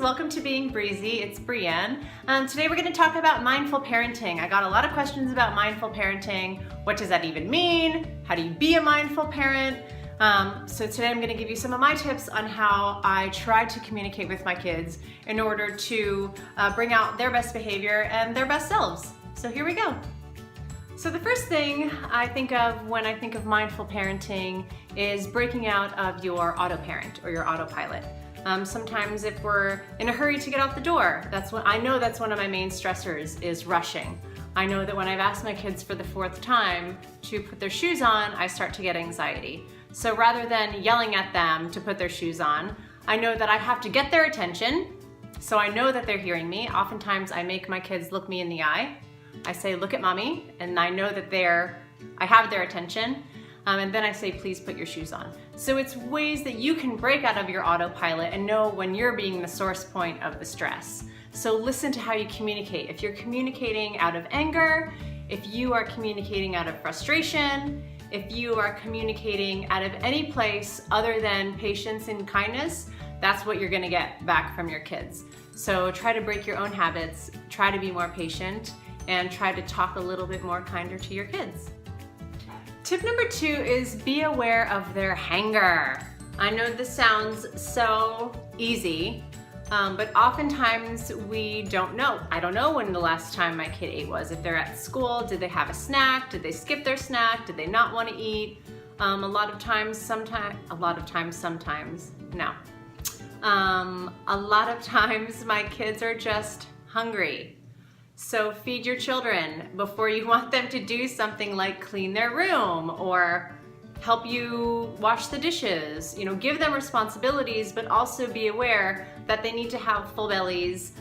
welcome to Being Breezy. It's Brienne. Today we're going to talk about mindful parenting. I got a lot of questions about mindful parenting. What does that even mean? How do you be a mindful parent? So today I'm going to give you some of my tips on how I try to communicate with my kids in order to bring out their best behavior and their best selves. So here we go. So the first thing I think of when I think of mindful parenting is breaking out of your auto-parent or your autopilot. Sometimes if we're in a hurry to get out the door, I know that's one of my main stressors is rushing. I know that when I've asked my kids for the fourth time to put their shoes on, I start to get anxiety. So rather than yelling at them to put their shoes on, I know that I have to get their attention. So I know that they're hearing me. Oftentimes I make my kids look me in the eye. I say, look at mommy, and I know that I have their attention. And then I say, please put your shoes on. So it's ways that you can break out of your autopilot and know when you're being the source point of the stress. So listen to how you communicate. If you're communicating out of anger, if you are communicating out of frustration, if you are communicating out of any place other than patience and kindness, that's what you're gonna get back from your kids. So try to break your own habits, try to be more patient, and try to talk a little bit more kinder to your kids. Tip number 2 is be aware of their hanger. I know this sounds so easy, but oftentimes we don't know. I don't know when the last time my kid ate was. If they're at school, did they have a snack? Did they skip their snack? Did they not want to eat? A lot of times, sometimes, no. A lot of times my kids are just hungry. So feed your children before you want them to do something like clean their room or help you wash the dishes. You know, give them responsibilities, but also be aware that they need to have full bellies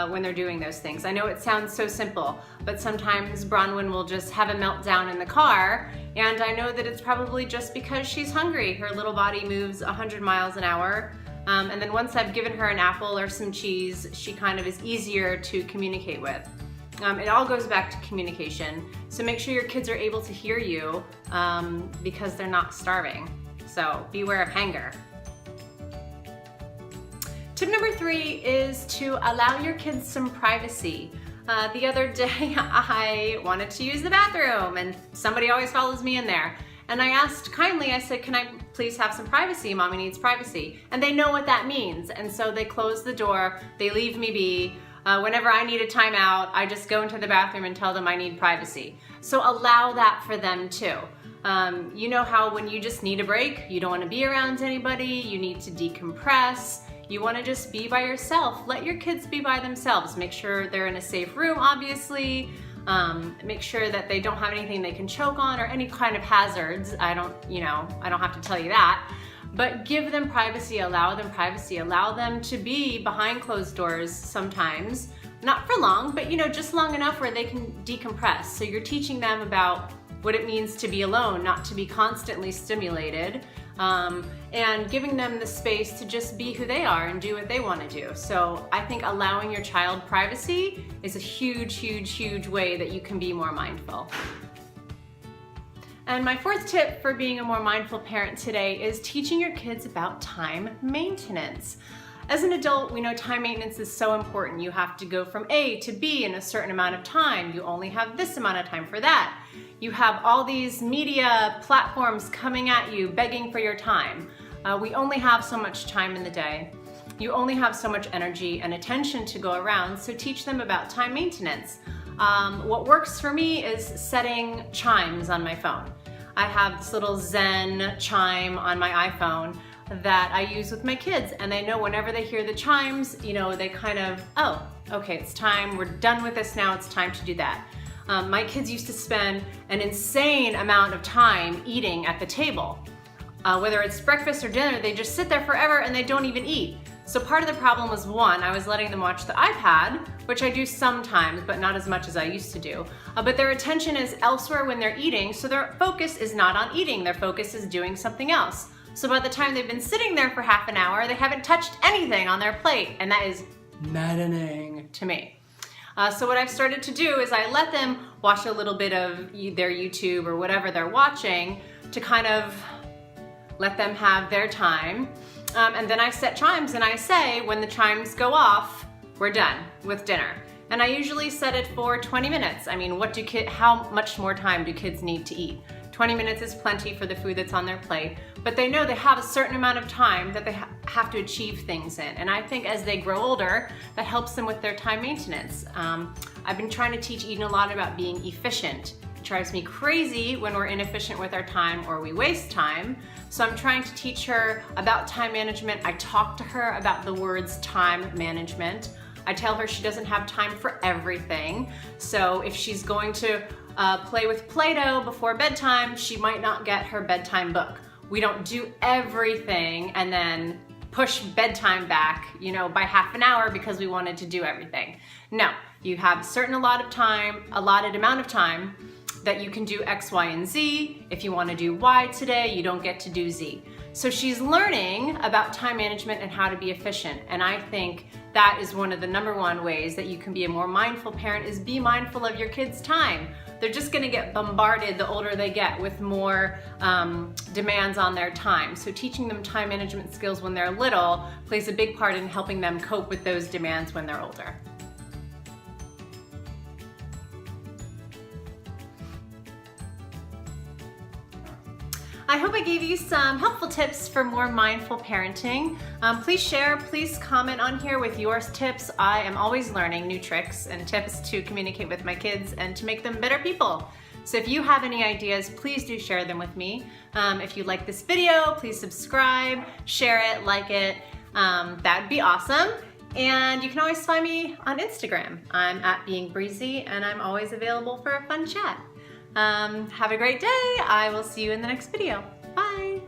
when they're doing those things. I know it sounds so simple, but sometimes Bronwyn will just have a meltdown in the car, and I know that it's probably just because she's hungry. Her little body moves 100 miles an hour. And then once I've given her an apple or some cheese, she kind of is easier to communicate with. It all goes back to communication. So make sure your kids are able to hear you because they're not starving. So beware of hanger. Tip number 3 is to allow your kids some privacy. The other day I wanted to use the bathroom and somebody always follows me in there. And I asked kindly, I said, can I please have some privacy? Mommy needs privacy. And they know what that means. And so they close the door, they leave me be. Whenever I need a timeout, I just go into the bathroom and tell them I need privacy. So allow that for them too. You know how when you just need a break, you don't want to be around anybody, you need to decompress, you want to just be by yourself. Let your kids be by themselves. Make sure they're in a safe room, obviously. Make sure that they don't have anything they can choke on or any kind of hazards. I don't have to tell you that. But give them privacy, allow them to be behind closed doors sometimes. Not for long, but just long enough where they can decompress. So you're teaching them about what it means to be alone, not to be constantly stimulated, and giving them the space to just be who they are and do what they want to do. So I think allowing your child privacy is a huge, huge, huge way that you can be more mindful. And my 4th tip for being a more mindful parent today is teaching your kids about time maintenance. As an adult, we know time maintenance is so important. You have to go from A to B in a certain amount of time. You only have this amount of time for that. You have all these media platforms coming at you, begging for your time. We only have so much time in the day. You only have so much energy and attention to go around, so teach them about time maintenance. What works for me is setting chimes on my phone. I have this little Zen chime on my iPhone that I use with my kids, and they know whenever they hear the chimes, they kind of, oh, okay, it's time, we're done with this now, it's time to do that. My kids used to spend an insane amount of time eating at the table. Whether it's breakfast or dinner, they just sit there forever and they don't even eat. So part of the problem was, one, I was letting them watch the iPad, which I do sometimes, but not as much as I used to do. But their attention is elsewhere when they're eating, so their focus is not on eating, their focus is doing something else. So by the time they've been sitting there for half an hour, they haven't touched anything on their plate, and that is maddening to me. So what I've started to do is I let them watch a little bit of their YouTube or whatever they're watching to kind of let them have their time. And then I set chimes and I say, when the chimes go off, we're done with dinner. And I usually set it for 20 minutes. I mean, how much more time do kids need to eat? 20 minutes is plenty for the food that's on their plate, but they know they have a certain amount of time that they have to achieve things in. And I think as they grow older, that helps them with their time maintenance. I've been trying to teach Eden a lot about being efficient. It drives me crazy when we're inefficient with our time or we waste time. So I'm trying to teach her about time management. I talk to her about the words time management. I tell her she doesn't have time for everything. So if she's going to play with Play-Doh before bedtime, she might not get her bedtime book. We don't do everything and then push bedtime back, by half an hour because we wanted to do everything. No, you have a allotted amount of time that you can do X, Y, and Z. If you want to do Y today, you don't get to do Z. So she's learning about time management and how to be efficient. And I think that is one of the #1 ways that you can be a more mindful parent, is be mindful of your kids' time. They're just gonna get bombarded the older they get with more demands on their time. So teaching them time management skills when they're little plays a big part in helping them cope with those demands when they're older. I hope I gave you some helpful tips for more mindful parenting. Please share, please comment on here with your tips. I am always learning new tricks and tips to communicate with my kids and to make them better people. So if you have any ideas, please do share them with me. If you like this video, please subscribe, share it, like it. That'd be awesome. And you can always find me on Instagram. I'm @beingbreezy and I'm always available for a fun chat. Have a great day. I will see you in the next video. Bye.